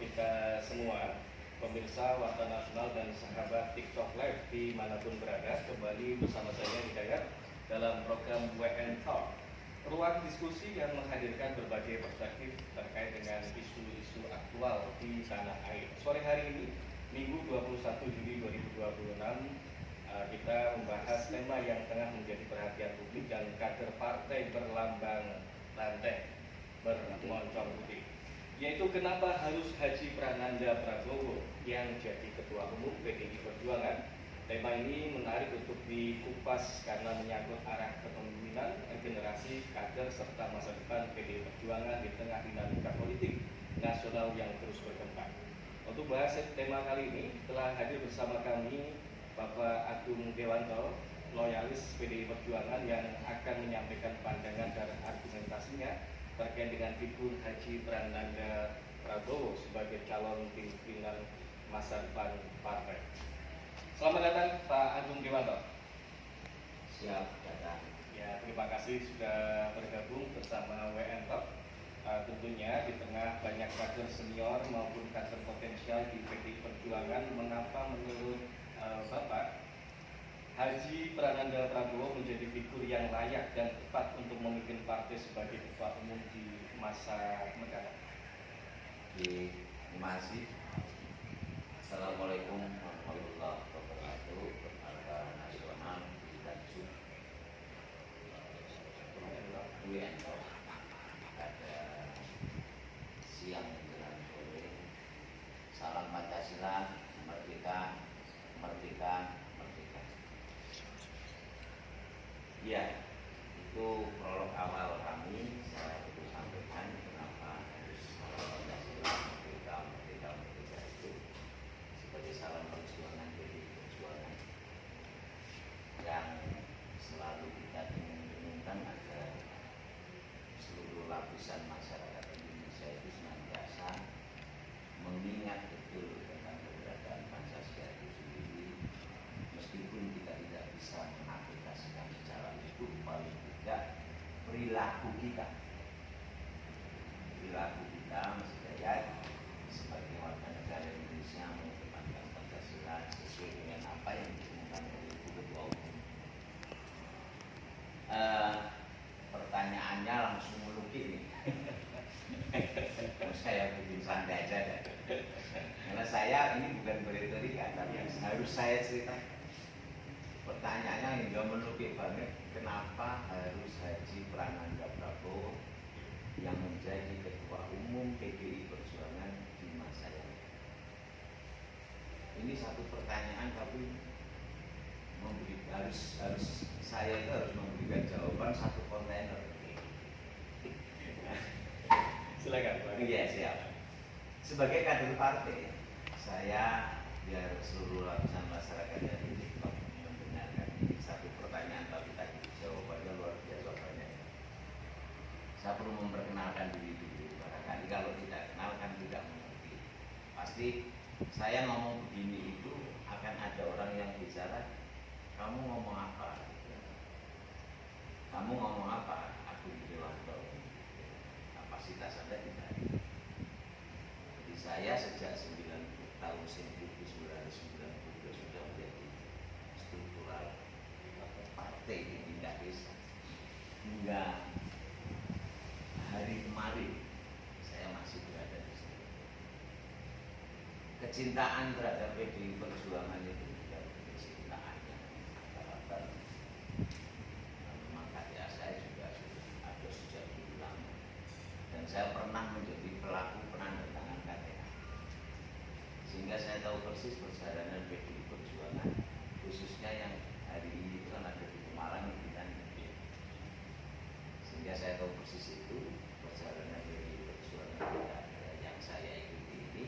kita semua, pemirsa Warta Nasional dan sahabat TikTok Live dimanapun berada. Kembali bersama saya Hidayat dalam program WN Talk, ruang diskusi yang menghadirkan berbagai perspektif terkait dengan isu-isu aktual di tanah air. Sore hari ini, Minggu 21 Juli 2026, kita membahas tema yang tengah menjadi perhatian publik dan kader partai berlambang banteng bermoncong putih, yaitu kenapa harus Haji Prananda Prabowo yang jadi Ketua Umum PDI Perjuangan. Tema ini menarik untuk dikupas karena menyangkut arah kepemimpinan generasi kader serta masa depan PDI Perjuangan di tengah dinamika politik nasional yang terus berkembang. Untuk bahas tema kali ini telah hadir bersama kami Bapak Agung Dewanto, loyalis PDI Perjuangan, yang akan menyampaikan pandangan dan argumentasinya terkait dengan figur Haji Prananda Prabowo sebagai calon pimpinan masa depan partai. Selamat datang Pak Agung Dewanto. Siap datang. Ya, terima kasih sudah bergabung bersama WN Talk. Tentunya di tengah banyak kader senior maupun kader potensial di PDI Perjuangan, mengapa menurut Bapak Haji Prananda Prabowo menjadi figur yang layak dan tepat untuk memimpin partai sebagai ketua umum di masa mendatang? Terima kasih. Assalamualaikum warahmatullahi wabarakatuh. Warta Nasional dan WNO pada siang menjelang sore. Salam Pancasila, merdeka, merdeka, merdeka. Ya, itu prolog awal kami. Saya perlu sampaikan kenapa harus Pancasila, merdeka, merdeka, merdeka itu sebagai salam perjuangan PDI Perjuangan yang selalu kita dengung-dengungkan agar seluruh lapisan masyarakat Indonesia itu senantiasa mengingat betul tentang keberadaan Pancasila itu sendiri, meskipun kita tidak bisa mengaplikasikan secara hidup, paling tidak perilaku kita masih jaya sebagai warga negara Indonesia mengedepankan Pancasila sesuai dengan apa yang diumumkan oleh Ibu Ketua Umum. Pertanyaannya langsung melukis nih. Saya bikin santai aja deh. Karena saya ini bukan berretorika, tapi yang harus saya ceritakan. Pertanyaannya hingga melukis banget, kenapa harus Haji Prananda Prabowo yang menjadi Ketua Umum PDI Perjuangan di masa yang akan? Ini satu pertanyaan, tapi saya itu harus memberikan jawaban satu kontainer. Silakan Pak. Iya, siap. Sebagai kader partai, saya biar seluruh lapisan masyarakat dari TikTok mendengarkan satu pertanyaan, tapi tadi jawabannya luar biasa banyak. Saya perlu memperkenalkan diri dulu. Barangkali kalau tidak kenal kan tidak mengerti. Pasti saya ngomong begini itu akan ada orang yang bicara, kamu ngomong apa? Kamu ngomong apa? Aku Dewanto. Kapasitas Anda tidak. Jadi saya sejak tahun 1992 sudah menjadi struktural partai di tingkat desa. Hingga hari kemarin saya masih berada di sini. Kecintaan terhadap PDI Perjuangan itu juga kecintaan yang karakter. Memang karya saya juga ada sejak dulu lama. Dan saya pernah menjadi pelaku penandatangan KTA, sehingga saya tahu persis perjalanan PDI Perjuangan, khususnya yang hari ini itu kan ada di Pemalang, sehingga saya tahu persis itu perjalanan PDI Perjuangan yang saya ikuti ini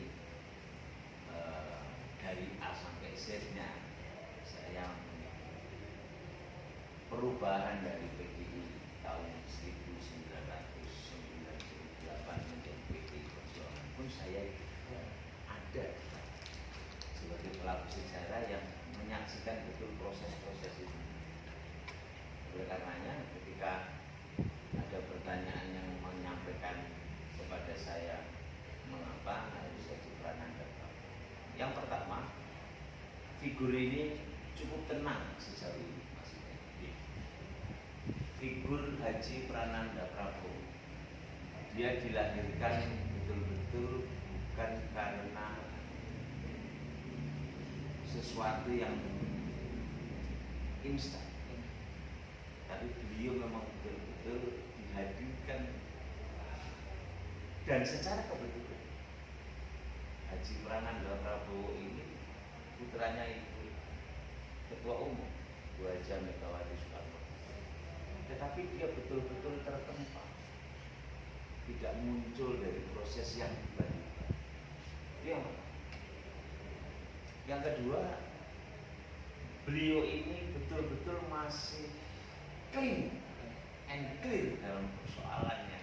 dari A sampai Z-nya. Saya perubahan dari PDI tahun 1998 menjadi PDI Perjuangan pun saya ada sebagai pelaku sejarah yang menyaksikan betul proses-proses itu. Oleh karenanya ketika ada pertanyaan yang menyampaikan kepada saya mengapa harus Haji figur ini cukup tenang sejauh ini maksudnya. Figur Haji Prananda Prabowo, dia dilahirkan betul-betul bukan karena sesuatu yang instan, tapi beliau memang betul-betul dihadirkan dan secara kebetulan. Haji Prananda Prabowo ini putranya Ibu Ketua Umum Bu Haja Megawati Soekarno, tetapi dia betul-betul tertempa, tidak muncul dari proses yang tiba-tiba. Yang kedua, beliau ini betul-betul masih clean and clear dalam persoalannya.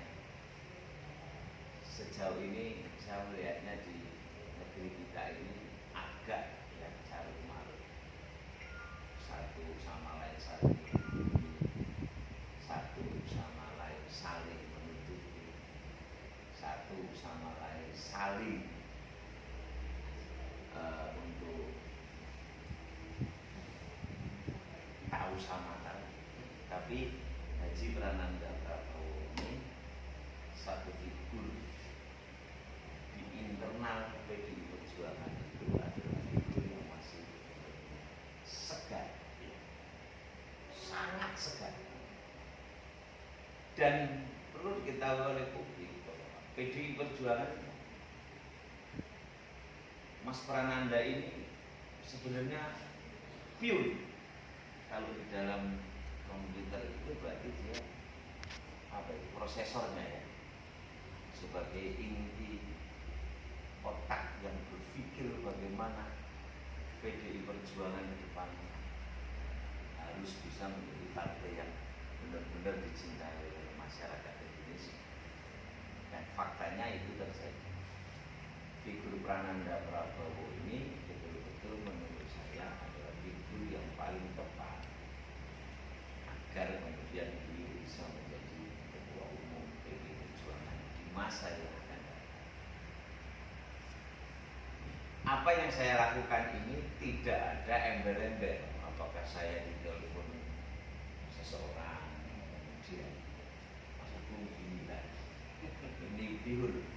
Sejauh ini saya melihatnya di negeri kita ini agak ya carut marut, satu sama lain saling menutupi, satu sama lain saling untuk tahu sama tahu. Tapi Haji Prananda Prabowo ini satu figur di internal PDI Perjuangan itu adalah figur yang masih segar, sangat segar. Dan perlu diketahui oleh publik bahwa PDI Perjuangan, Mas Prananda ini sebenarnya pure. Kalau di dalam komputer itu berarti dia prosesornya ya, sebagai inti otak yang berpikir bagaimana PDI Perjuangan ke depan harus bisa menjadi partai yang benar-benar dicintai oleh masyarakat Indonesia. Dan faktanya itu terjadi. Figur Prananda Prabowo ini betul-betul menurut saya adalah figur yang paling tepat agar kemudian beliau bisa menjadi Ketua Umum PDI Perjuangan di masa yang akan datang. Apa yang saya lakukan ini tidak ada ember-ember. Apakah saya ditelepon seseorang kemudian maksudku ini pure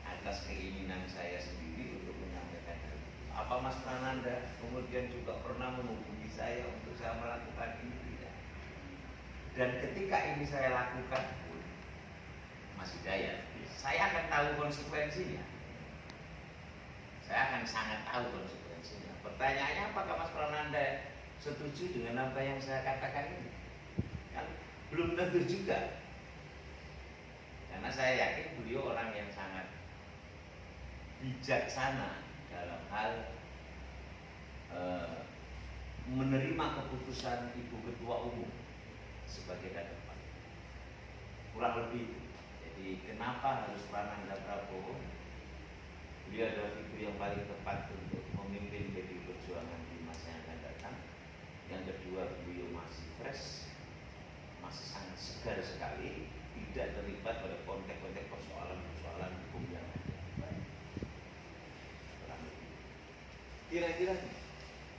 atas keinginan saya sendiri untuk menyampaikan hal itu. Apa Mas Prananda kemudian juga pernah menghubungi saya untuk saya melakukan ini? Tidak. Dan ketika ini saya lakukan pun Mas Hidayat, saya akan tahu konsekuensinya. Saya akan sangat tahu konsekuensinya. Pertanyaannya, apakah Mas Prananda setuju dengan apa yang saya katakan ini? Kan belum tentu juga. Karena saya yakin beliau orang yang sangat bijaksana dalam hal menerima keputusan Ibu Ketua Umum sebagai kader partai. Kurang lebih. Jadi kenapa harus Prananda Prabowo? Beliau adalah figur yang paling tepat untuk memimpin PDI Perjuangan di masa yang akan datang. Yang kedua, beliau masih fresh, masih sangat segar sekali, tidak terlibat pada konteks-konteks persoalan hukum yang ada. Kira-kira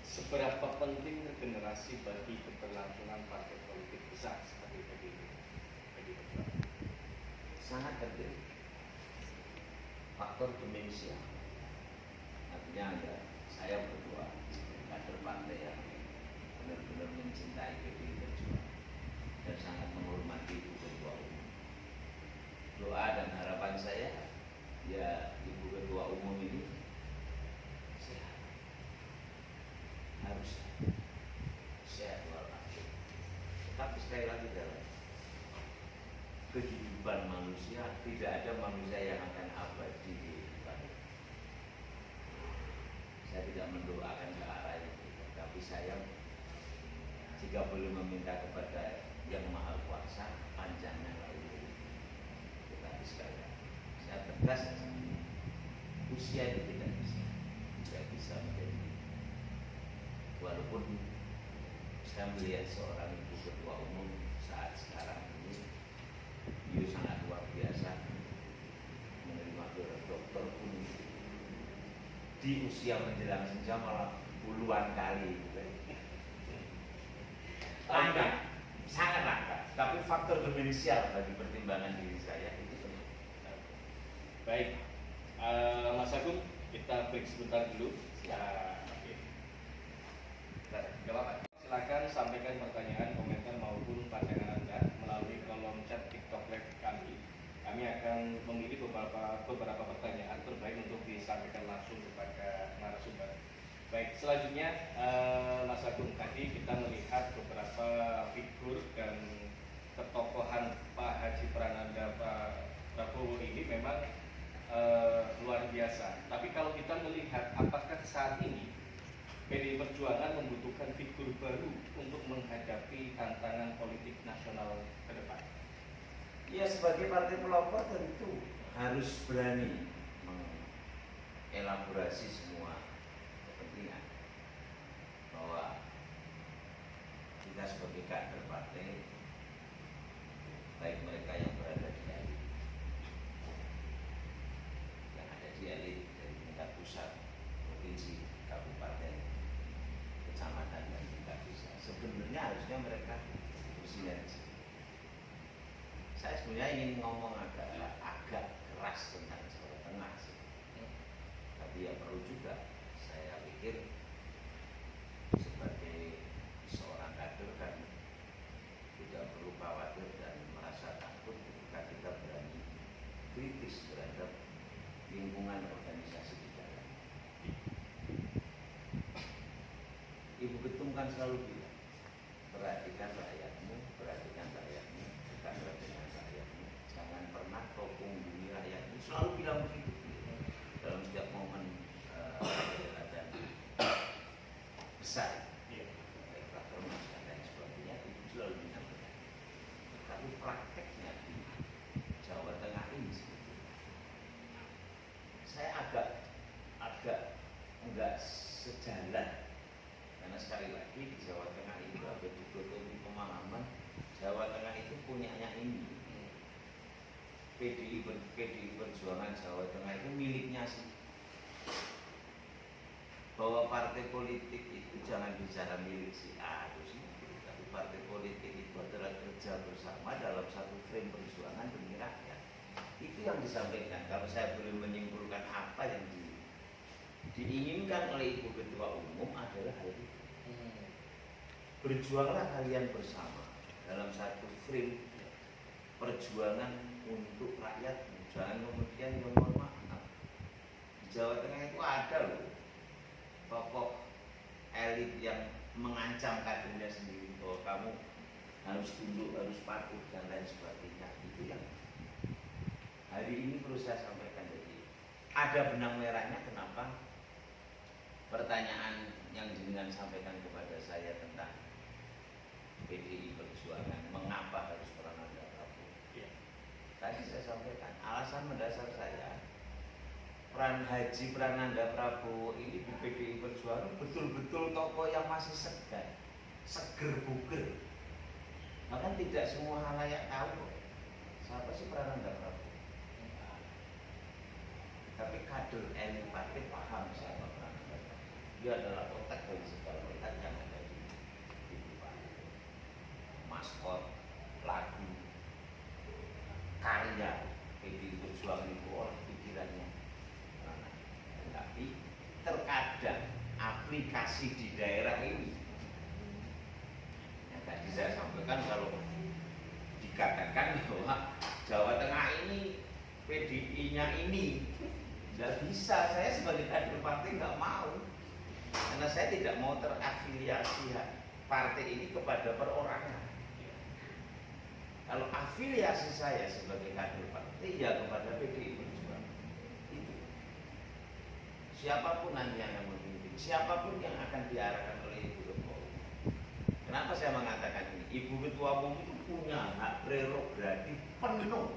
seberapa penting regenerasi bagi keberlangsungan partai politik besar seperti PDI Perjuangan? Sangat penting. Faktor demensia. Artinya saya berdua kader partai yang benar-benar mencintai PDI Perjuangan dan sangat menghormati Ibu Ketua Umum. Doa dan harapan saya, ya Ibu Ketua Umum ini sehat, harus sehat walafiat. Tapi sekali lagi dalam kehidupan manusia tidak ada manusia yang akan abadi di kehidupan. Saya tidak mendoakan ke arah itu, tapi saya jika boleh meminta kepada Yang Maha Kuasa panjangnya lalu. Tetapi sekali lagi saya tegas saja, usia itu tidak bisa menjadi. Walaupun saya melihat seorang Ibu Ketua Umum saat sekarang ini, beliau sangat luar biasa, menerima gelar doktor pun di usia menjelang senja malah puluhan kali. Langka, sangat langka. Tapi faktor dominial bagi pertimbangan diri saya itu penting. Baik, Mas Agung, kita break sebentar dulu. Oke. Gak silakan sampaikan pertanyaan, komentar maupun pandangan Anda melalui kolom chat TikTok Live kami. Kami akan memilih beberapa pertanyaan terbaik untuk disampaikan langsung kepada narasumber. Baik, selanjutnya Mas Agung, tadi kita melihat beberapa figur dan ketokohan Pak Haji Prananda Pak Prabowo ini memang luar biasa. Tapi kalau kita melihat apakah saat ini PDI Perjuangan membutuhkan figur baru untuk menghadapi tantangan politik nasional ke depan? Ya, sebagai partai pelopor tentu harus berani mengelaborasi semua kepentingan, bahwa kita sebagai kader partai, baik mereka yang berada di elit, yang ada di elit dari tingkat pusat, provinsi, kabupaten, kecamatan, dan tingkat desa, sebenarnya harusnya mereka bersinergi. Saya sebenarnya ingin ngomong agak keras tentang Jawa Tengah sih. Tapi ya perlu juga, saya pikir sebagai seorang kader kan tidak perlu khawatir dan merasa takut ketika kita berani kritis terhadap lingkungan organisasi di dalam. Ibu Ketum kan selalu bilang, perhatikan rakyatmu, bukan dengan rakyatmu, jangan pernah kau pungguli rakyatmu. Selalu bilang begitu dalam setiap momen dan besar, baik rakernas dan lain sebagainya, itu selalu menyampaikan. Tapi prakteknya di Jawa Tengah ini sebetulnya saya agak enggak sejalan, karena sekali lagi di Jawa Tengah itu ada dikotomi pemahaman Jawa Tengah itu punyanya ini. PDI Perjuangan Jawa Tengah itu miliknya sih. Bahwa partai politik itu jangan bicara milik si A atau si B, tapi partai politik itu adalah kerja bersama dalam satu frame perjuangan demi rakyat. Itu yang disampaikan. Kalau saya boleh menyimpulkan apa yang diinginkan oleh Ibu Ketua Umum adalah hal itu. Berjuanglah kalian bersama dalam satu frame perjuangan untuk rakyat. Jangan kemudian yang mohon maaf, di Jawa Tengah itu ada loh tokoh elit yang mengancam kadernya sendiri bahwa kamu harus tunduk, harus patuh dan lain sebagainya. Itu yang hari ini perlu saya sampaikan. Jadi ada benang merahnya kenapa pertanyaan yang jenengan sampaikan kepada saya tentang PDI Perjuangan, mengapa harus Prananda Prabowo? Ya. Tadi saya sampaikan, alasan mendasar saya, peran Haji Prananda Prabowo ini di PDI Perjuangan betul-betul tokoh yang masih seger buger. Bahkan tidak semua halayak tahu siapa sih Prananda Prabowo. Tapi kader elit partai paham siapa Prananda Prabowo. Dia adalah otak dari segala otak yang ada di maskot, lagu, karya PDI Perjuangan itu oleh pikirannya. Tapi terkadang aplikasi di daerah ini yang tadi saya sampaikan, kalau dikatakan bahwa Jawa Tengah ini PDI-nya ini tidak bisa, saya sebagai kader partai nggak mau, karena saya tidak mau terafiliasi partai ini kepada perorangan. Kalau afiliasi saya sebagai kader partai ya kepada PDI Perjuangan. Itu. Siapapun nanti yang memimpin, siapapun yang akan diarahkan oleh Ibu Ketua Umum. Kenapa saya mengatakan ini? Ibu Ketua Umum itu punya hak prerogatif penuh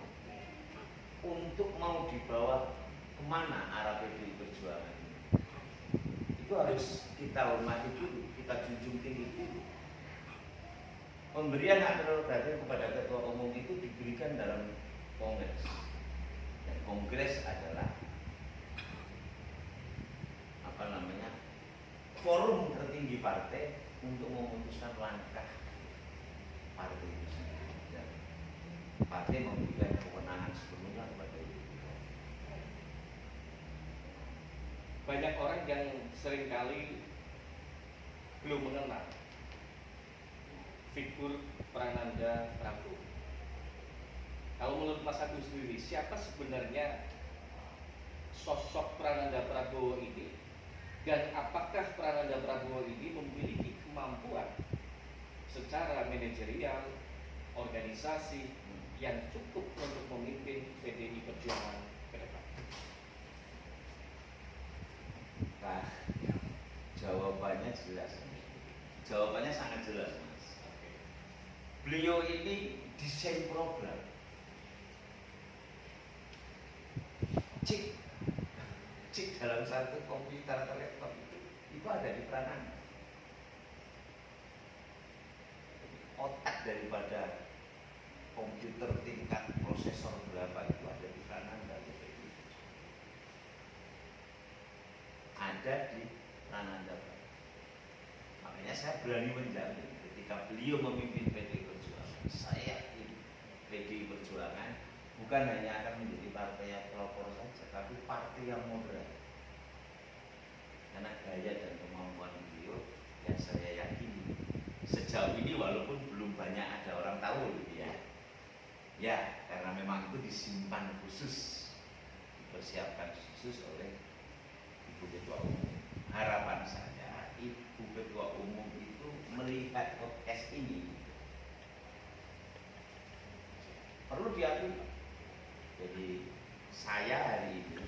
untuk mau dibawa kemana arah PDI Perjuangan ini. Itu harus kita hormati dulu, kita junjung tinggi dulu. Pemberian hak prerogatif kepada Ketua Umum itu diberikan dalam Kongres. Dan Kongres adalah forum untuk memutuskan langkah partai itu sendiri. Dan partai memberikan kewenangan sepenuhnya kepada itu. Banyak orang yang seringkali belum mengenal figur Prananda Prabowo. Kalau menurut Mas Agung sendiri, siapa sebenarnya sosok Prananda Prabowo ini, dan apakah Prananda Prabowo ini memiliki kemampuan secara manajerial, organisasi yang cukup untuk memimpin PDI Perjuangan ke depan? Nah, jawabannya jelas. Jawabannya sangat jelas, Mas. Beliau ini desain program. Chip dalam satu komputer atau laptop itu ada di Prananda. Otak daripada komputer tingkat prosesor berapa itu ada di Prananda. Ada di Prananda. Makanya saya berani menjamin ketika beliau memimpin PDI Perjuangan, saya yakin PDI Perjuangan bukan hanya akan menjadi partai yang pelopor saja, tapi partai yang moderat. Karena gaya dan kemampuan beliau yang saya yakini sejauh ini walaupun belum banyak ada orang tahu gitu ya. Ya, karena memang itu disimpan khusus, dipersiapkan khusus oleh Ibu Ketua Umum. Harapan saya Ibu Ketua Umum itu melihat podcast ini perlu diakui. Jadi saya hari ini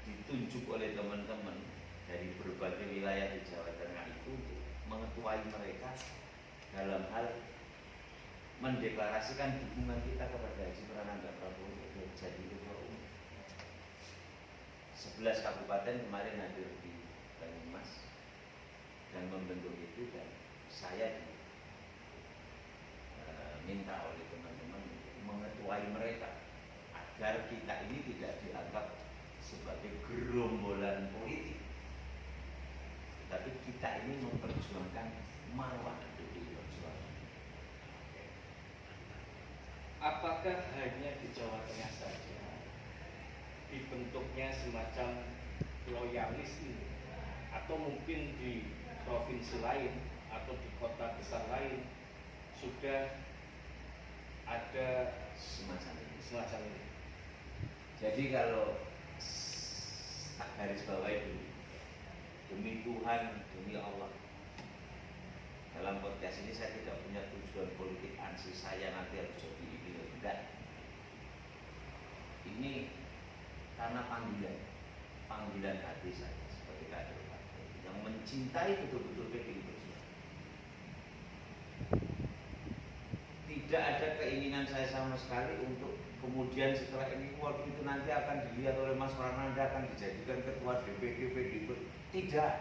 ditunjuk oleh teman-teman dari berbagai wilayah di Jawa Tengah itu untuk mengetuai mereka dalam hal mendeklarasikan dukungan kita kepada Haji Prananda Prabowo untuk jadi Ketua Umum. 11 kabupaten kemarin hadir di Banyumas dan membentuk itu, dan saya minta oleh teman-teman mengetuai mereka agar kita ini tidak dianggap sebagai gerombolan politik, tapi kita ini memperjuangkan marwah PDI Perjuangan. Apakah hanya di Jawa Tengah saja dibentuknya semacam loyalis ini, atau mungkin di provinsi lain atau di kota besar lain sudah ada semacam ini? Jadi kalau tak garis bawahi dulu, demi Tuhan, demi Allah, dalam podcast ini saya tidak punya tujuan politik ansi saya nanti harus jadi ini, tidak. Ini karena panggilan hati saya sebagai kader partai yang mencintai betul-betul PDI Perjuangan. Tidak ada keinginan saya sama sekali untuk kemudian setelah ini waktu itu nanti akan dilihat oleh Mas Prananda akan dijadikan ketua DPD PDI. Tidak.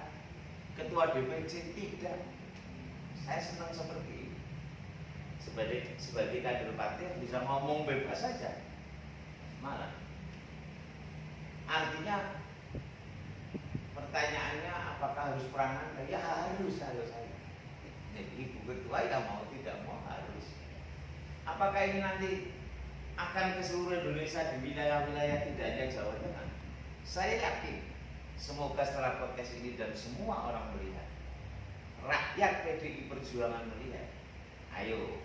Ketua DPC tidak. Saya senang seperti ini. Sebagai kader partai yang bisa ngomong bebas saja. Malah artinya pertanyaannya apakah harus Prananda? Ya harus saya. Jadi Ibu Ketua ya mau tidak mau harus. Apakah ini nanti akan ke seluruh Indonesia di wilayah-wilayah tidak hanya Jawa Tengah? Saya yakin semoga setelah podcast ini dan semua orang melihat, rakyat PDI Perjuangan melihat, ayo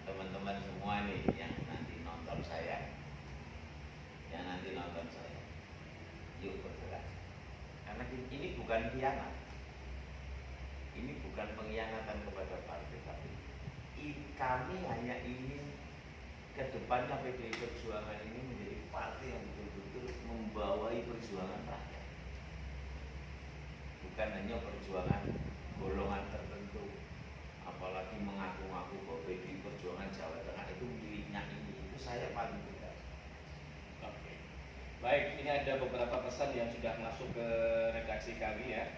teman-teman semua nih yang nanti nonton saya, yuk bergerak. Karena ini bukan khianat, ini bukan pengkhianatan kepada partai, tapi kami hanya ingin kedepannya PDI Perjuangan ini menjadi partai yang betul-betul membawai perjuangan rakyat, bukan hanya perjuangan golongan tertentu, apalagi mengaku-ngaku bahwa PDI Perjuangan Jawa Tengah itu miliknya ini. Itu saya paling tidak. Oke. Baik, ini ada beberapa pesan yang sudah masuk ke redaksi kami ya,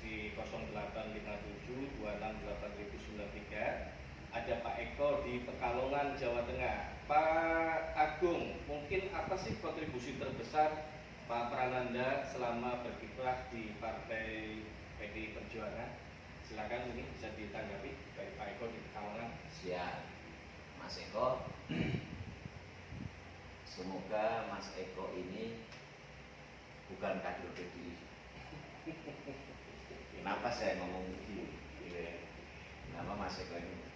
di 0857 268093. Ada Pak Eko di Pekalongan, Jawa Tengah. Pak Agung, mungkin apa sih kontribusi terbesar Pak Prananda selama berkiprah di Partai PDI Perjuangan? Silakan ini bisa ditanggapi baik Pak Eko di Pekalongan. Siap, Mas Eko. Semoga Mas Eko ini bukan kader PDI. Kenapa saya ngomong begitu? Kenapa Mas Eko ini?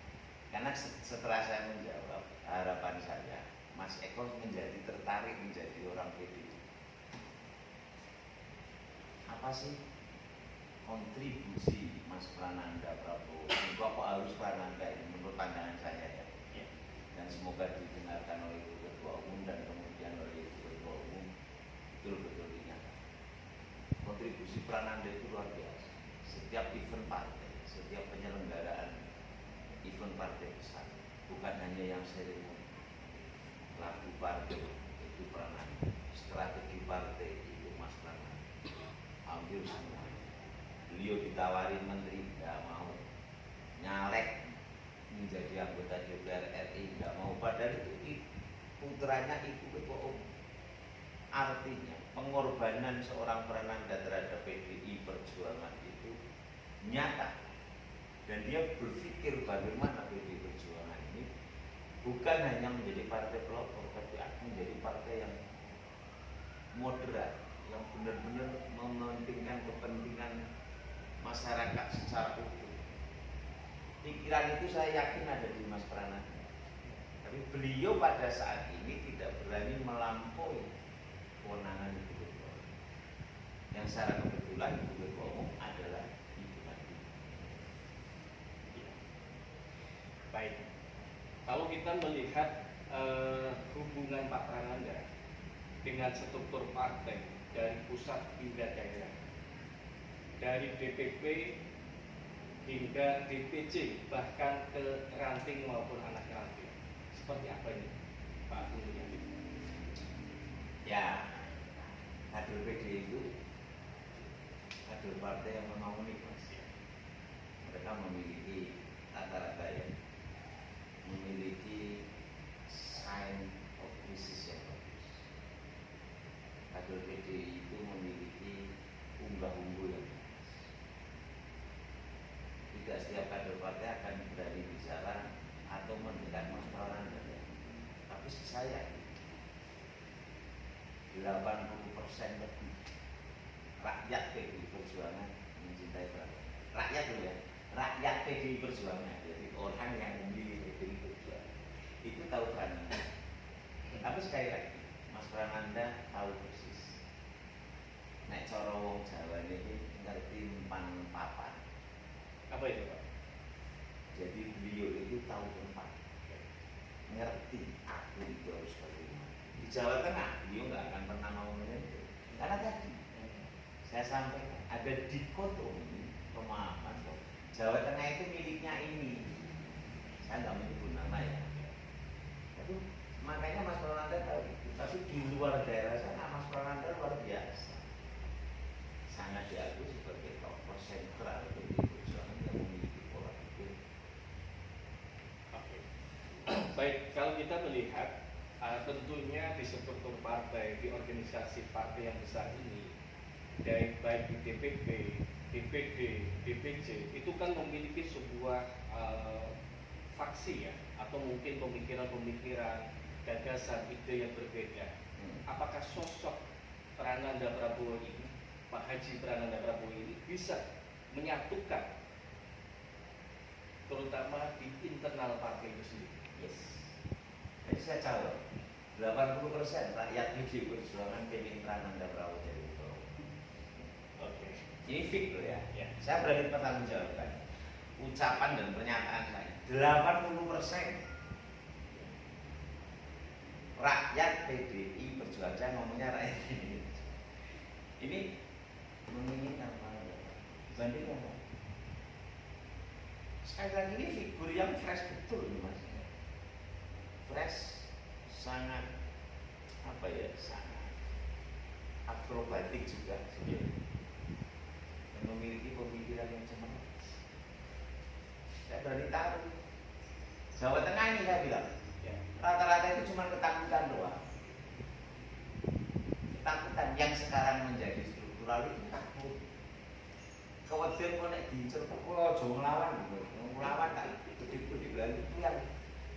Karena setelah saya menjawab, harapan saya Mas Eko menjadi tertarik menjadi orang PDI. Apa sih kontribusi Mas Prananda Prabowo? Kok harus Prananda ini menurut pandangan saya ya? Dan semoga didengarkan oleh Ibu Ketua Umum dan kemudian oleh Ibu Ketua Umum betul-betul dinyatakan. Kontribusi Prananda itu luar biasa. Setiap event partai, setiap penyelenggaraan event partai besar, bukan hanya yang seremoni. Lagu partai itu Prananda, strategi partai itu Mas Prananda. Hampir semua. Beliau ditawari menteri, nggak mau. Nyalek menjadi anggota DPR RI, nggak mau. Padahal itu putranya Ibu Ketua Umum. Artinya pengorbanan seorang Prananda terhadap PDI Perjuangan itu nyata. Dan dia berpikir bagaimana PDI Perjuangan ini bukan hanya menjadi partai pelopor, tapi akan menjadi partai yang moderat, yang benar-benar mementingkan kepentingan masyarakat secara utuh. Pikiran itu saya yakin ada di Mas Prananda. Tapi beliau pada saat ini tidak berani melampaui kewenangan Ibu Ketua Umum. Yang secara kebetulan Ibu Ketua Umum adalah Ibu Mati. Baik, kalau kita melihat hubungan Pak Prananda dengan struktur partai dari pusat hingga daerah, dari DPP hingga DPC, bahkan ke ranting maupun anak ranting, seperti apa ini Pak Agung Mulyadi? Ya, kader PDI itu kader partai yang memang unik, Mas. Mereka memiliki rata-rata ya, memiliki sign of crisis yang bagus. Kader PDI itu memiliki unggah-ungguh yang bagus. Tidak setiap kader partai akan berani bicara atau mendekat Mas Prananda. Tapi saya 80% lebih rakyat PDI Perjuangan mencintai Prabowo. Rakyat dulu ya, rakyat PDI Perjuangan. Jadi orang yang memilih PDI Perjuangan itu tahu Prananda. Tapi sekali lagi, Mas Prananda tahu persis. Nek cara wong Jawa ini ngerti empan papan. Apa itu Pak? Jadi beliau itu tahu tempat, ngerti aku itu harus bagaimana. Di Jawa Tengah beliau nggak akan pernah mau menyentuh, karena tadi saya sampaikan ada dikotomi pemahaman bahwa Jawa Tengah itu miliknya ini. Saya nggak menyebut nama ya. Tapi makanya Mas Prananda tahu itu. Tapi di luar daerah sana Mas Prananda luar biasa, sangat diakui sebagai tokoh sentral PDI Perjuangan yang memiliki pola pikir. Oke. Baik, kalau kita melihat tentunya di struktur partai, di organisasi partai yang besar ini, dari baik di DPP, DPD, DPC, itu kan memiliki sebuah faksi ya, atau mungkin pemikiran-pemikiran, gagasan, ide yang berbeda. Apakah sosok Prananda Prabowo ini, Pak Haji Prananda Prabowo ini bisa menyatukan terutama di internal partai itu sendiri? Yes. Jadi saya jawab 80% rakyat PDI Perjuangan pengen Prananda Prabowo jadi ketua umum. Oke. Ini fix loh ya. Ya. Saya berani pertanggungjawabkan ucapan dan pernyataan saya. 80% rakyat PDI Perjuangan, saya ngomongnya rakyat PDI. Ini menginginkan Prananda dibanding apa? Sekali lagi ini figur yang fresh betul nih Mas. Fresh, sangat apa ya, sangat akrobatik juga sebenarnya, dan memiliki pemikiran yang cemerlang. Saya berani taruh Jawa Tengah ini saya bilang Ya. rata-rata itu cuma ketakutan doang. Ketakutan yang sekarang menjadi struktural itu takut. Keweden kok nek dicerpuk kula aja nglawan. Nglawan tak gede-gede lagi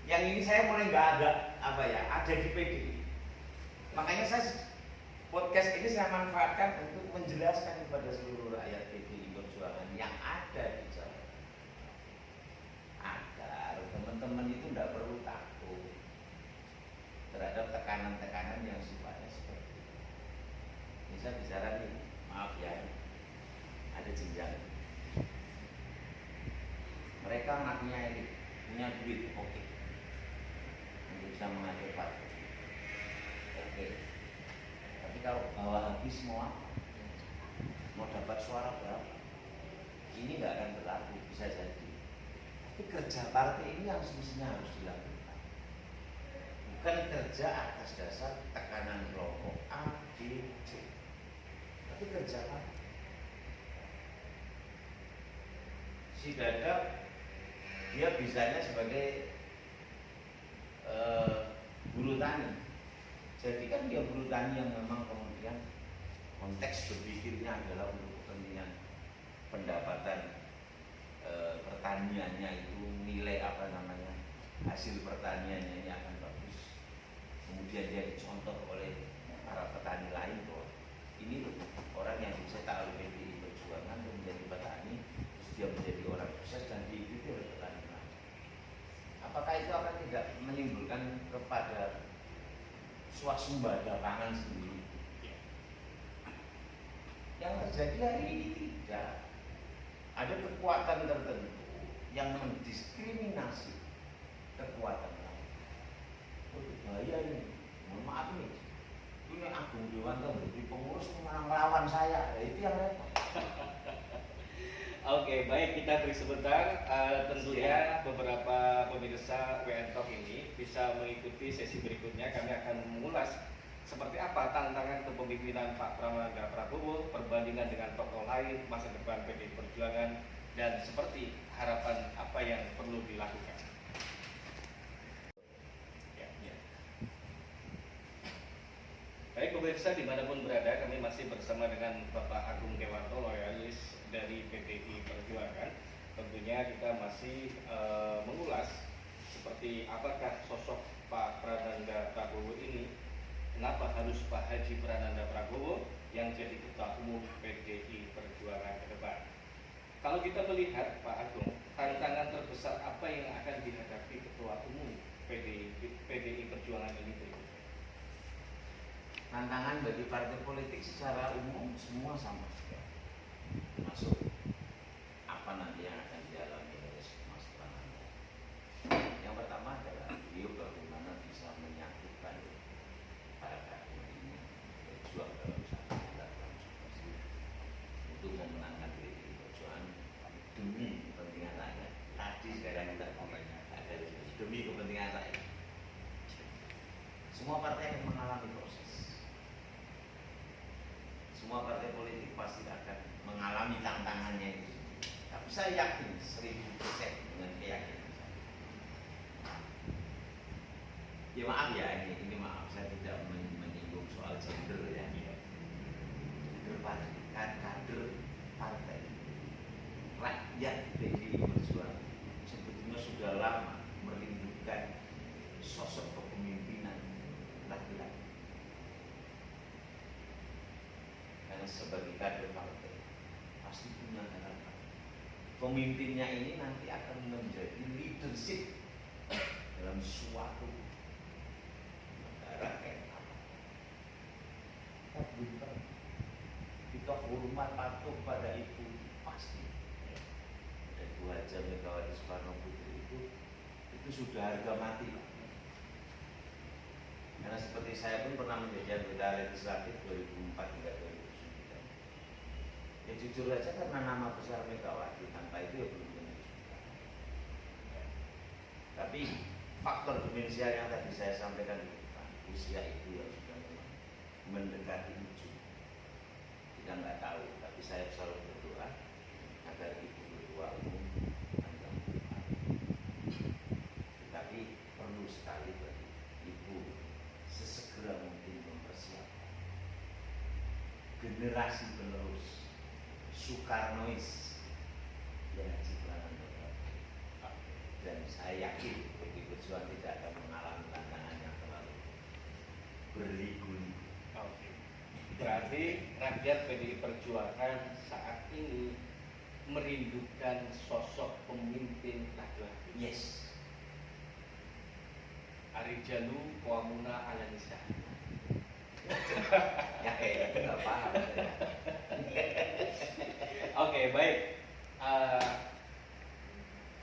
yang ini saya mulai nggak ada di PDI. Makanya saya podcast ini saya manfaatkan untuk menjelaskan kepada seluruh rakyat PDI Perjuangan yang ada di Jawa agar teman-teman itu tidak perlu takut terhadap tekanan-tekanan yang sifatnya seperti itu. Ini saya bicara nih, maaf ya, ada jenjang. Mereka ngakunya elit, punya duit, oke, untuk bisa mengatur partai, oke. Tapi kalau bawa habis mau apa? Mau dapat suara berapa? Ini nggak akan berlaku, bisa jadi. Tapi kerja partai ini yang semestinya harus dilakukan, bukan kerja atas dasar tekanan kelompok A, B, C, tapi kerja partai. Si Dadap dia bisanya sebagai buruh tani. Jadi kan dia buruh tani yang memang kemudian konteks berpikirnya adalah untuk kepentingan pendapatan pertaniannya itu, nilai hasil pertaniannya ini akan bagus. Kemudian dia dicontoh oleh para petani lain bahwa ini loh orang yang dicetak oleh PDI Perjuangan untuk menjadi petani, terus dia menjadi orang sukses dan diikuti oleh petani lain. Apakah itu akan tidak menimbulkan kepada swasembada pangan sendiri? Yang terjadi hari ini tidak. Ada kekuatan tertentu yang mendiskriminasi kekuatan lain. Oh, bahaya ini. Mohon maaf nih. Ini Agung Dewanto jadi pengurus melawan saya. Nah, itu yang repot. Oke, baik, kita beri sebentar. Tentunya beberapa pemirsa WN Talk ini bisa mengikuti sesi berikutnya. Kami akan mengulas seperti apa tantangan kepemimpinan Pak Pramangga Prabowo, perbandingan dengan tokoh lain, masa depan PDI Perjuangan, dan seperti harapan apa yang perlu dilakukan. Ya. Baik pemirsa dimanapun berada, kami masih bersama dengan Bapak Agung Dewanto, loyalis dari PDI Perjuangan. Tentunya kita masih mengulas seperti apakah sosok Pak Pramangga Prabowo ini. Kenapa harus Pak Haji Prananda Prabowo yang jadi Ketua Umum PDI Perjuangan ke depan? Kalau kita melihat Pak Agung, tantangan terbesar apa yang akan dihadapi Ketua Umum PDI Perjuangan ini berikutnya? Tantangan bagi partai politik secara umum semua sama, termasuk apa nanti yang akan dialami oleh Mas Prananda. Yang pertama adalah beliau bagaimana bisa menyatukan para kader ini berjuang dalam satu transformasi untuk memenangkan PDI Perjuangan demi kepentingan rakyat. Tadi sekarang kita ada demi kepentingan rakyat. Semua partai akan mengalami proses. Semua partai politik pasti akan mengalami tantangannya itu. Tapi saya yakin 1000% dengan keyakinan saya. Ya maaf ya, ini maaf saya tidak menyinggung soal gender ya. Kader partai rakyat PDI Perjuangan sebetulnya sudah lama merindukan sosok kepemimpinan laki-laki. Karena sebagai kader partai pasti punya harapan pemimpinnya ini nanti akan menjadi leadership dalam suatu negara kayak apa. Kita pintar, kita hormat patuh pada itu pasti. Dan Bu Haja Megawati Soekarno Putri itu sudah harga mati. Karena seperti saya pun pernah menjadi anggota legislatif 2004 hingga 2009. Ya jujur aja karena nama besar Megawati, tanpa itu ya belum tentu. Tapi faktor dimensial yang tadi saya sampaikan di depan, usia itu yang sudah mendekati ujung. Kita nggak tahu, tapi saya selalu berdoa agar Ibu Ketua Umum panjang umur. Tapi perlu sekali bagi Ibu sesegera mungkin mempersiapkan generasi penerus Soekarnois yang Haji Prananda Prabowo. Dan saya yakin PDI Perjuangan tidak akan mengalami tantangan yang terlalu berliku-liku. Oke. Berarti rakyat PDI Perjuangan saat ini merindukan sosok pemimpin laki-laki. Yes. Arijalu Wamuna Alanisa. Ya kayak itu nggak paham. Oke, baik.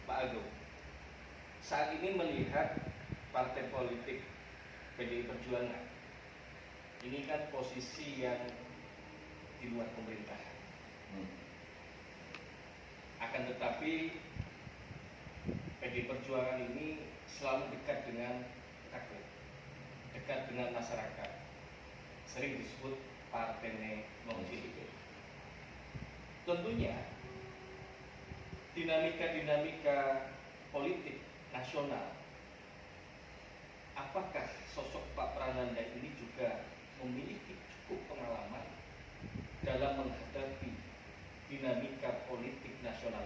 Pak Agung, saat ini melihat partai politik PDI Perjuangan, ini kan posisi yang di luar pemerintahan. Akan tetapi PDI Perjuangan ini selalu dekat dengan rakyat, dekat dengan masyarakat. Sering disebut partai non-politik. Tentunya dinamika politik nasional, apakah sosok Pak Prananda ini juga memiliki cukup pengalaman dalam menghadapi dinamika politik nasional,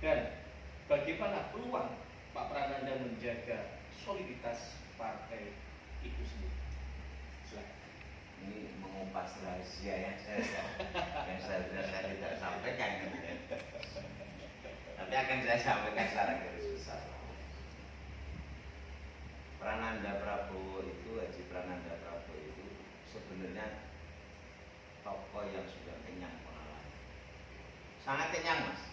dan bagaimana peluang Pak Prananda menjaga soliditas partai itu sendiri? Silakan. Ini mengupas rahasia yang saya tidak sampaikan. Tapi akan saya sampaikan secara garis besar. Prananda Prabowo itu, Haji Prananda Prabowo itu sebenarnya tokoh yang sudah kenyang pengalaman. Sangat kenyang, Mas.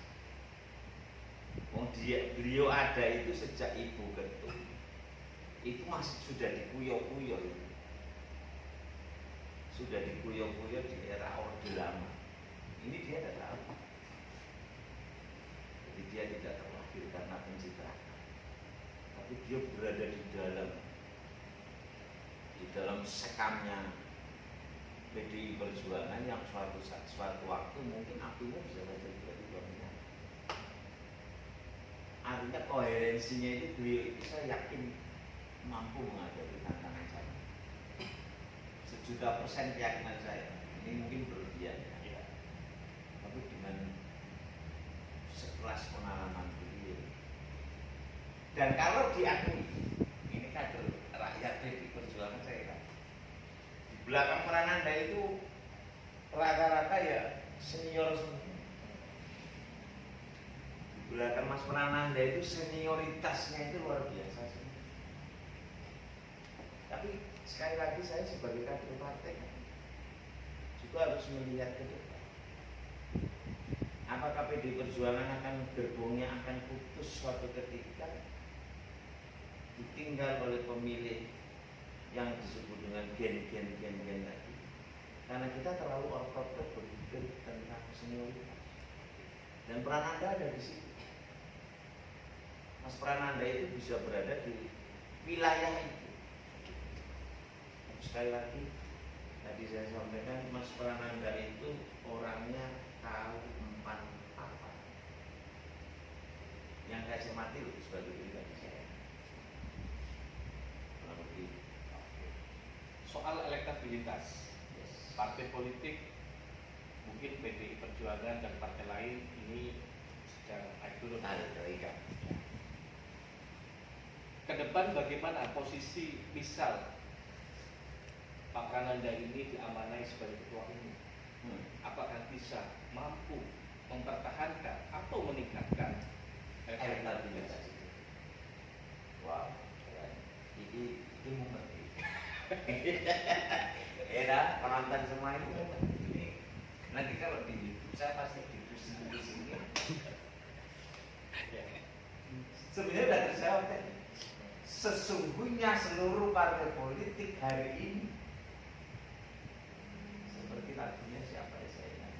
Beliau ada itu sejak Ibu Ketum. Itu masih sudah dikuyok-kuyok itu. Sudah dikuyok-kuyok di era Orde Lama. Ini dia tidak tahu. Jadi dia tidak terlahir karena pencitraan, tapi dia berada di dalam sekamnya PDI Perjuangan yang suatu waktu mungkin apinya bisa saja tiba-tiba menyala. Artinya koherensinya itu beliau itu saya yakin mampu menghadapi tantangan saya. 1.000.000% keyakinan saya. Ini mungkin berlebihan ya. Tapi dengan sekelas pengalaman beliau. Dan kalau diakui, ini kader rakyat PDI Perjuangan saya kan. Di belakang Prananda itu rata-rata ya senior semua. Di belakang Mas Prananda itu senioritasnya itu luar biasa sih. Tapi sekali lagi saya sebagai kader partai juga harus melihat ke depan. Apakah PDI Perjuangan akan gerbongnya akan putus suatu ketika, ditinggal oleh pemilih yang disebut dengan gen tadi? Karena kita terlalu ortodoks berpikir tentang senioritas. Dan Prananda ada di situ. Mas Prananda itu bisa berada di wilayah itu. Sekali lagi, tadi saya sampaikan Mas Prananda itu orangnya tahu empan apa. Yang saya cermati loh sebagai pribadi saya. Soal elektabilitas, partai politik mungkin PDI Perjuangan dan partai lain ini sedang naik turun. Ke depan bagaimana posisi misal Pak Prananda ini diamanai sebagai ketua umum? Apakah bisa mampu mempertahankan atau meningkatkan elektabilitas? Wow, ini mengerti. Ya, penonton semua itu ini. Nanti kalau di YouTube saya pasti di sini. Sebenarnya dari saya tadi, sesungguhnya seluruh partai politik hari ini seperti lagunya siapa ya saya ingat,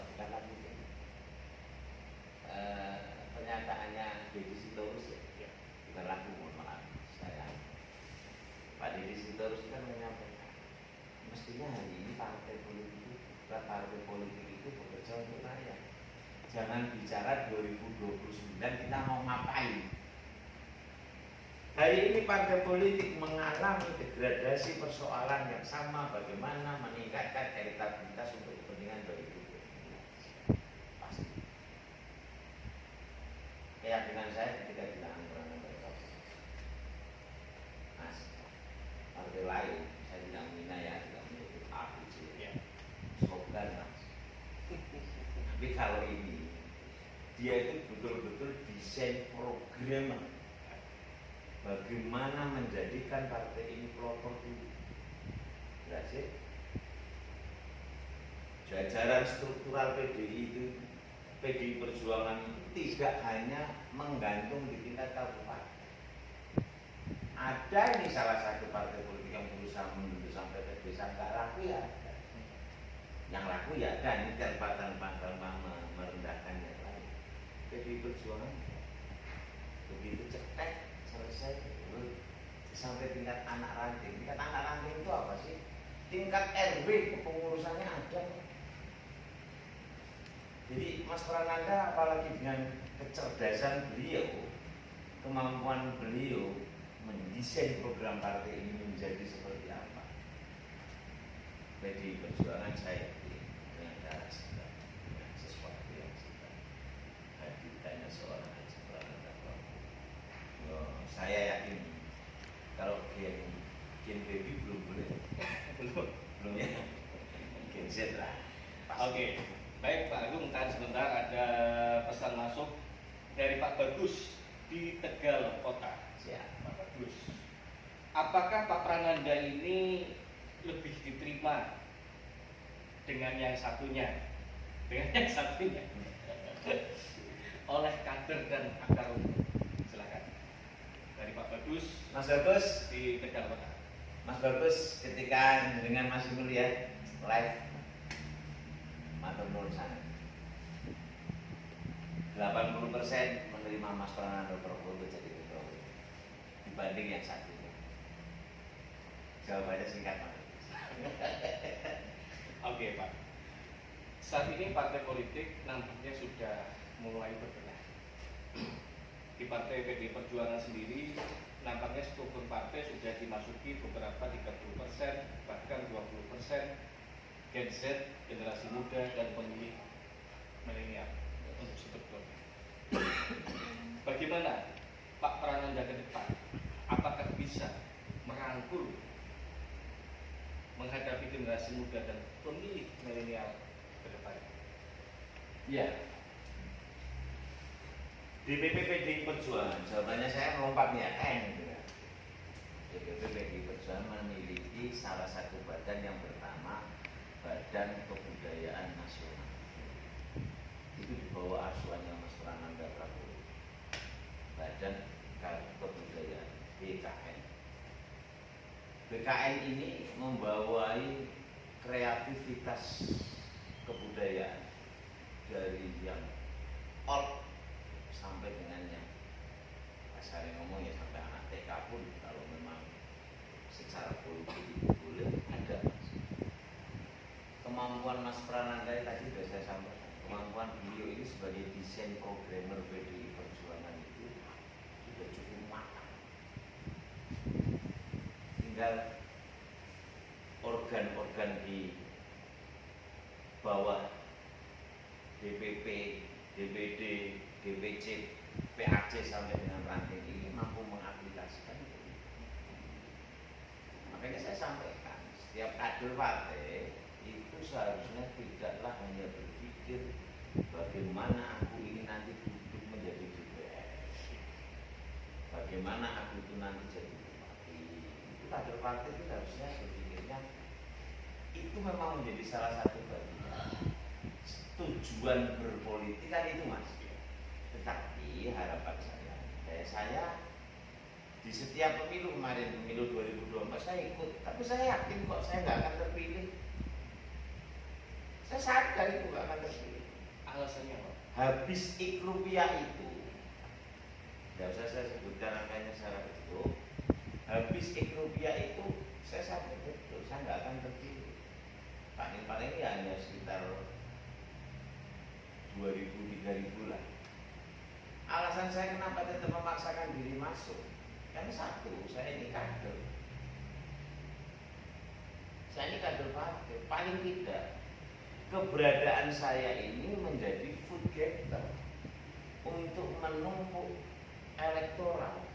bukan lagunya, pernyataannya Deddy Sitorus ya, bukan lagu, mohon maaf saya. Pak Deddy Sitorus kan menyampaikan, mestinya hari ini partai politik itu bekerja untuk rakyat. Jangan bicara 2029 kita mau ngapain. Hari ini partai politik mengalami degradasi persoalan yang sama, bagaimana meningkatkan elektabilitas untuk kepentingan 2024. Tapi kalau ini dia itu betul-betul desain program bagaimana menjadikan partai ini pelopor dulu. Enggak sih? Jajaran struktural PDI Perjuangan itu tidak hanya menggantung di tingkat kabupaten. Ada ini salah satu partai politik yang berusaha menuju sampai ke desa, nggak laku ya. Yang laku ya ada, ini tanpa merendahkan yang lain. PDI Perjuangan begitu cetek selesai sampai tingkat anak ranting. Tingkat anak ranting itu apa sih? Tingkat RW kepengurusannya ada. Jadi Mas Prananda apalagi dengan kecerdasan beliau, kemampuan beliau mendesain program partai ini menjadi seperti apa. PDI Perjuangan saya dengan cara sedang dengan sesuatu yang sedang hadirkannya seorang Haji Prananda Prabowo. Saya yakin kalau Gen Baby belum boleh, belum ya, Gen Z lah. Oke, baik Pak Agung, tahan sebentar, ada pesan masuk dari Pak Bagus di Tegal Kota. Siap. Pak Bagus, apakah Pak Prananda ini lebih diterima dengan yang satunya, oleh kader dan akar rumput? Silakan dari Pak Bagus. Mas Bagus Di Tegal Kota. Mas Bagus, ketika dengan Mas melihat live matur nuwun sangat. 80% menerima Mas Prananda Prabowo untuk jadi ketua umum dibanding yang satunya. Jawabannya singkat, Mas. Oke Pak, saat ini partai politik nampaknya sudah mulai berbenah. Di partai PDI Perjuangan sendiri nampaknya struktur partai sudah dimasuki beberapa 30%, bahkan 20% Gen Z, generasi muda, dan pemilih milenial untuk strukturnya. Bagaimana Pak Prananda ke depan? Apakah bisa merangkul menghadapi generasi muda dan pemilih milenial ke depan? Iya. DPP PDI Perjuangan, jawabannya saya melompatnya N. DPP PDI Perjuangan memiliki salah satu badan yang pertama, Badan Kebudayaan Nasional. Itu di bawah asuhannya Mas Prananda Prabowo. Badan Kebudayaan BKN. BKN ini membawai kreativitas kebudayaan dari yang old sampai dengan yang kasarnya ngomong ya sampai anak TK pun kalau memang secara politik itu boleh ada. Kemampuan Mas Prananda tadi sudah saya sampaikan. Kemampuan beliau ini sebagai desain programmer PDI Perjuangan itu sudah cukup matang. Tinggal organ-organ di bawah DPP, DPD, DPC, PAC sampai dengan ranting ini mampu mengaplikasikan itu. Makanya saya sampaikan, setiap kader partai itu seharusnya tidaklah hanya berpikir bagaimana aku ini nanti duduk menjadi DPR, bagaimana aku itu nanti jadi bupati. Itu kader partai itu harusnya berpikirnya itu memang menjadi salah satu bagian tujuan berpolitik kan itu, Mas. Tetapi harapan saya di setiap pemilu kemarin, pemilu 2024 saya ikut, tapi saya yakin kok saya nggak akan terpilih. Saya sadar itu nggak akan terpilih. Alasannya apa? Habis rupiah itu, nggak usah saya sebutkan angkanya secara betul. Habis rupiah itu, saya sadar betul saya nggak akan terpilih. Paling-paling ya hanya sekitar 2.000-3.000 lah. Alasan saya kenapa tetap memaksakan diri masuk, karena satu, saya ini kader. Saya ini kader partai. Paling tidak keberadaan saya ini menjadi food getter untuk menumpuk elektoral,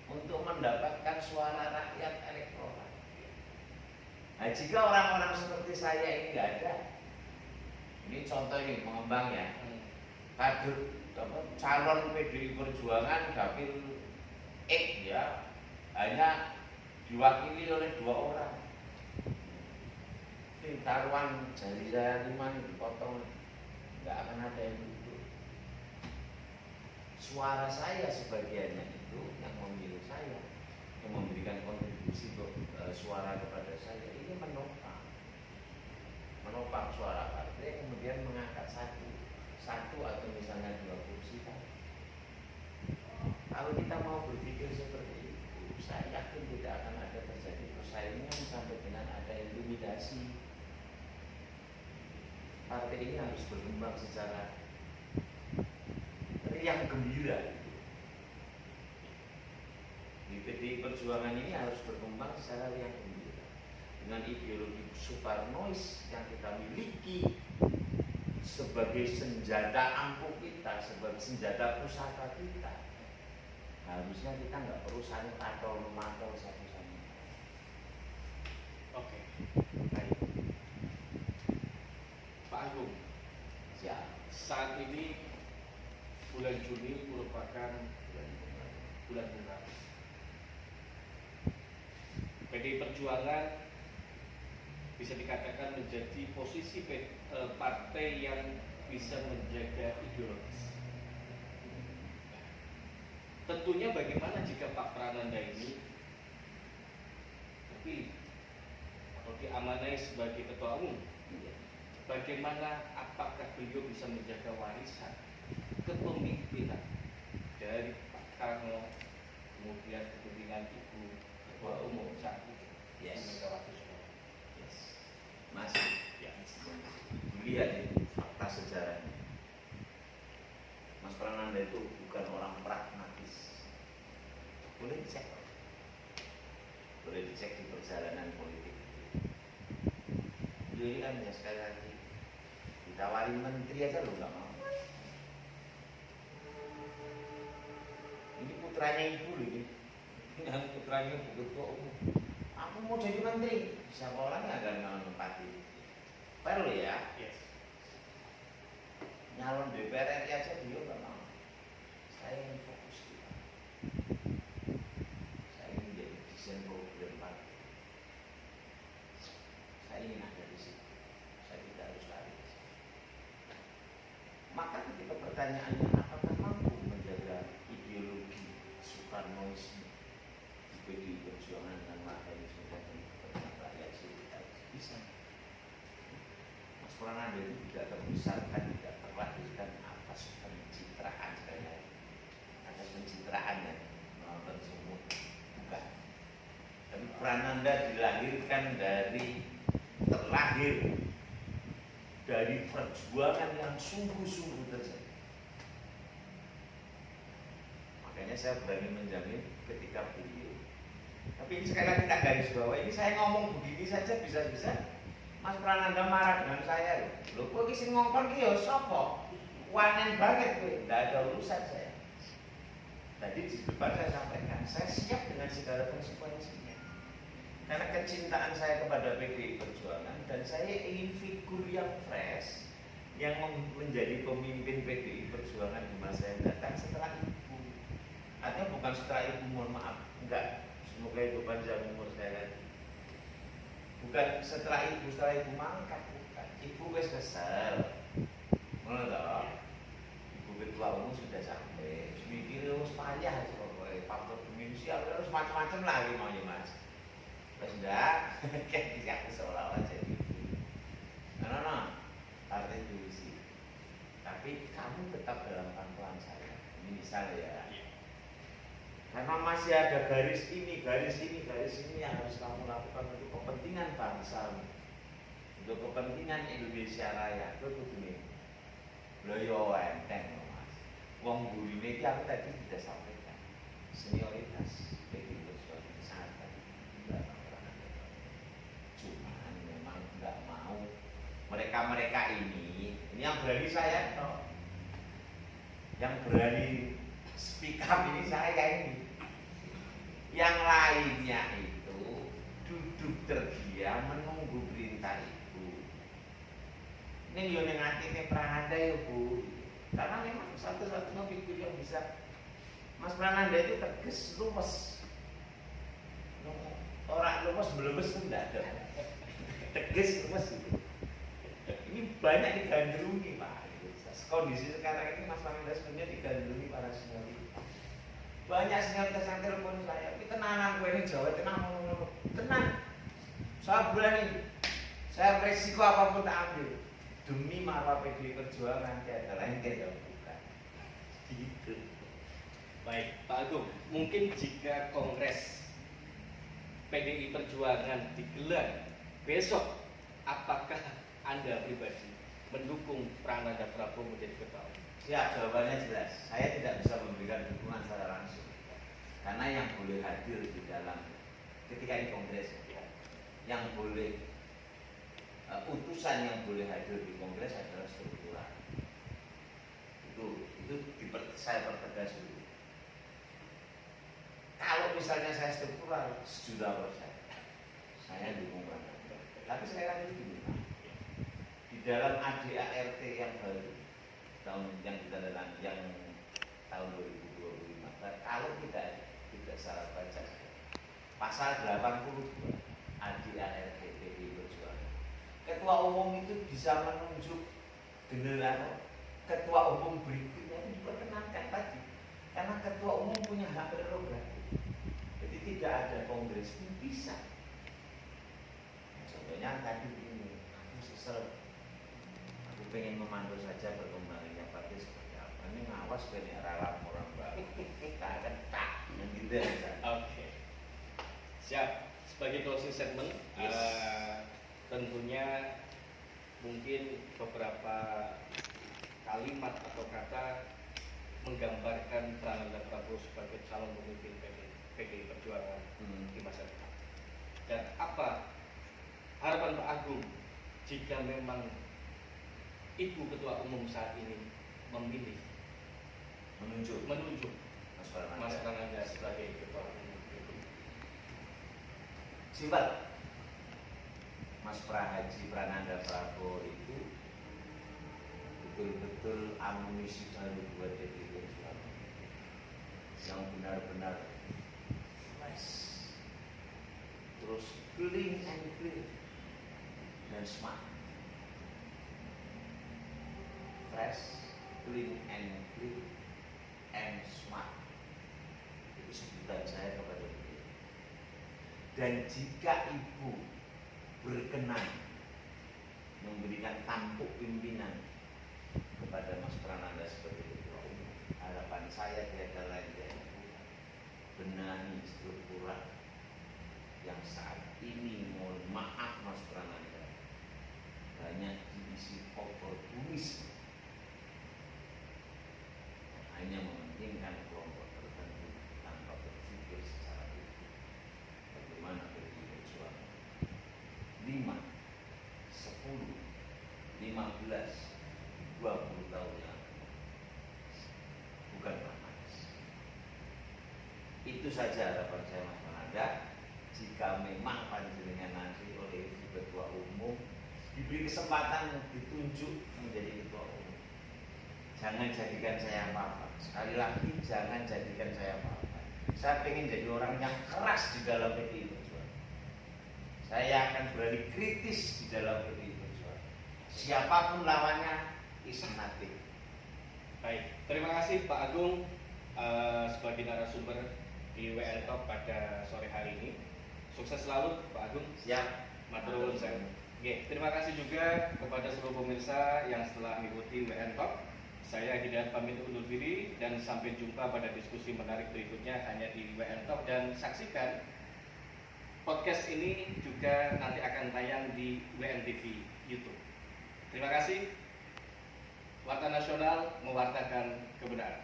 untuk mendapatkan suara rakyat elektoral. Nah, jika orang-orang seperti saya ini nggak ada, Ini contoh ini pengembang ya. Kader calon PDI Perjuangan dapil X ya hanya diwakili oleh 2 orang. Ini taruhan jari saya 5 dipotong, nggak akan ada yang duduk. Suara saya sebagiannya itu yang memilih saya, yang memberikan kontribusi untuk suara kepada saya, ini menopang suara partai, kemudian mengangkat satu atau misalnya 2 kursi kan. Kalau kita mau berpikir seperti itu, saya yakin tidak akan ada terjadi persaingan sampai dengan ada intimidasi. Partai ini harus berkembang secara riang gembira. Di PDI Perjuangan ini harus berkembang secara riang gembira dengan ideologi Soekarnois yang kita miliki sebagai senjata ampuh kita, sebagai senjata pusaka kita. Harusnya kita nggak perlu saling matol satu sama lain. Oke, baik. Pak Agung, Siap. saat ini bulan Juni merupakan bulan bunga. PDI Perjuangan bisa dikatakan menjadi posisi partai yang bisa menjaga ideologis. Tentunya bagaimana jika Pak Prananda ini terpilih atau diamanai sebagai ketua umum? Bagaimana apakah beliau bisa menjaga warisan kepemimpinan dari Pak Karno, kemudian kepemimpinan Ibu Ketua Umum saat itu, Yes. Megawati Soekarno. Yes. Masih. Ya. Lihat ini fakta sejarahnya. Mas Prananda itu bukan orang pragmatis. Boleh dicek di perjalanan politik. Beliau kan ya sekali lagi ditawari menteri aja lo nggak mau. Ini putranya ibu loh ini. Yang putranya ibu ketua umum. Aku mau jadi menteri. Siapa orang nggak akan mau nempati. Fair lo ya. Yes. Nyalon DPR RI aja beliau nggak mau. Saya ingin fokus kita. Saya ingin jadi desain program partai. Saya ingin ada di situ. Saya tidak harus lari. Maka ketika pertanyaannya apakah mampu menjaga ideologi Soekarnoisme di PDI Perjuangan dan menghargai sebagai kepentingan rakyat kita bisa. Mas Prananda itu tidak terbesarkan, tidak terlahirkan atas pencitraan sekali, atas pencitraan yang menonton semua, bukan. Tapi Prananda dilahirkan terlahir dari perjuangan yang sungguh-sungguh terjadi. Makanya saya berani menjamin ketika beliau. Tapi ini sekali lagi kita garis bawah, ini saya ngomong begini saja bisa-bisa Mas Prananda marah dengan saya. Loh, kok kisi ngongkon ki ya sapa? Wanen banget kowe, enggak ada urusan saya. Tadi di depan saya sampaikan, saya siap dengan segala konsekuensinya. Karena kecintaan saya kepada PDI Perjuangan dan saya ingin figur yang fresh yang menjadi pemimpin PDI Perjuangan di masa yang datang setelah ibu. Artinya bukan setelah ibu, mohon maaf, enggak. Semoga itu panjang umur saya lagi. Bukan setelah ibu mangkat, bukan. Ibu wis besar. Ngono to. Ibu ketua umum sudah sampai. Mikir wis payah pokoknya faktor dimensi harus macam-macam lagi maunya Mas. Sudah, kayak aku seolah-olah jadi no, partai diisi. Tapi kamu tetap dalam pantauan saya. Ini misalnya ya. Karena masih ada garis ini yang harus kamu lakukan untuk kepentingan bangsa, untuk kepentingan Indonesia Raya. Itu begini. Loyo enteng loh Mas. Wong burine iki aku tadi sudah sampaikan. Senioritas PDI Perjuangan sangat cuman memang nggak mau mereka ini yang berani saya toh, yang berani speak up ini saya ini, yang lainnya itu duduk terdiam menunggu perintah ibu. Ini yo ning atine Prananda ya Bu. Karena memang satu-satunya figur yang bisa Mas Prananda itu tegas, lumes. Orang lumes belemes pun tidak ada. Tegas lumes itu. Ini banyak digandrungi Pak. Kondisi sekarang ini Mas Prananda sebenarnya digandrungi para senior. Banyak senioritas yang telepon saya, ini tenanan gue ini Jawa tenang, tenang. Saya berani, saya resiko apapun tak ambil demi marwah PDI Perjuangan adalah ente dong, bukan. Gitu. Baik, Pak Agung, mungkin jika Kongres PDI Perjuangan digelar besok, apakah Anda pribadi mendukung Prananda Prabowo menjadi ketua umum? Siap, jawabannya jelas. Saya tidak bisa memberikan dukungan secara langsung. Karena yang boleh hadir di dalam ketika di kongres, yang boleh utusan yang boleh hadir di kongres adalah struktural. Itu saya pertegas dulu. Kalau misalnya saya struktural, sejuta %, saya dukung Prananda. Tapi sekarang itu gini, di dalam ADART yang baru tahun yang ditandatangani yang tahun 2025, kalau tidak salah baca pasal 82 ADART PDI Perjuangan, ketua umum itu bisa menunjuk general ketua umum berikutnya yang diperkenankan tadi, karena ketua umum punya hak prerogatif. Jadi tidak ada kongres pun bisa. Contohnya tadi ini, aku sesel, aku pengen memantau saja perkembangannya partai seperti apa. Ini ngawas banyak ralam orang baru. Kita akan tak gitu aja. Oke, siap. Sebagai closing statement, Yes. Tentunya mungkin beberapa kalimat atau kata menggambarkan Prananda Prabowo sebagai calon pemimpin PDI Perjuangan di masa depan. Dan apa harapan Pak Agung jika memang Ibu Ketua Umum saat ini memilih menunjuk Mas Prananda sebagai Ketua Umum? Simpel. Mas Haji Prananda Prabowo itu betul-betul amunisi baru buat PDI Perjuangan yang benar-benar fresh, terus clean and clear dan smart. Fresh, clean and clear and smart. Itu sebutan saya kepada beliau. Dan jika Ibu berkenan memberikan tampuk pimpinan kepada Mas Prananda sebagai ketua umum, harapan saya tiada lain yaitu benahi struktural yang saat ini, mohon maaf Mas Prananda, banyak diisi oportunis, hanya mementingkan kelompok tertentu tanpa berpikir secara utuh bagaimana PDI Perjuangan 5, 10, 15, 20 tahun yang bukan manis. Itu saja harapan saya Mas Prananda. Jika memang panjenengan nanti oleh Ibu Ketua Umum diberi kesempatan ditunjuk menjadi Ketua Umum, jangan jadikan saya apa-apa. Sekali lagi, jangan jadikan saya apa-apa. Saya pengen jadi orang yang keras di dalam PDI Perjuangan. Saya akan berani kritis di dalam PDI Perjuangan. Siapapun lawannya, is nothing. Baik, terima kasih Pak Agung sebagai narasumber di WN Talk pada sore hari ini. Sukses selalu Pak Agung. Siap. Matur nuwun saya. Oke, terima kasih juga kepada seluruh pemirsa yang setelah mengikuti WN Talk. Saya Hidayat pamit undur diri dan sampai jumpa pada diskusi menarik berikutnya hanya di WN Talk, dan saksikan podcast ini juga nanti akan tayang di WNTV YouTube. Terima kasih. Warta Nasional mewartakan kebenaran.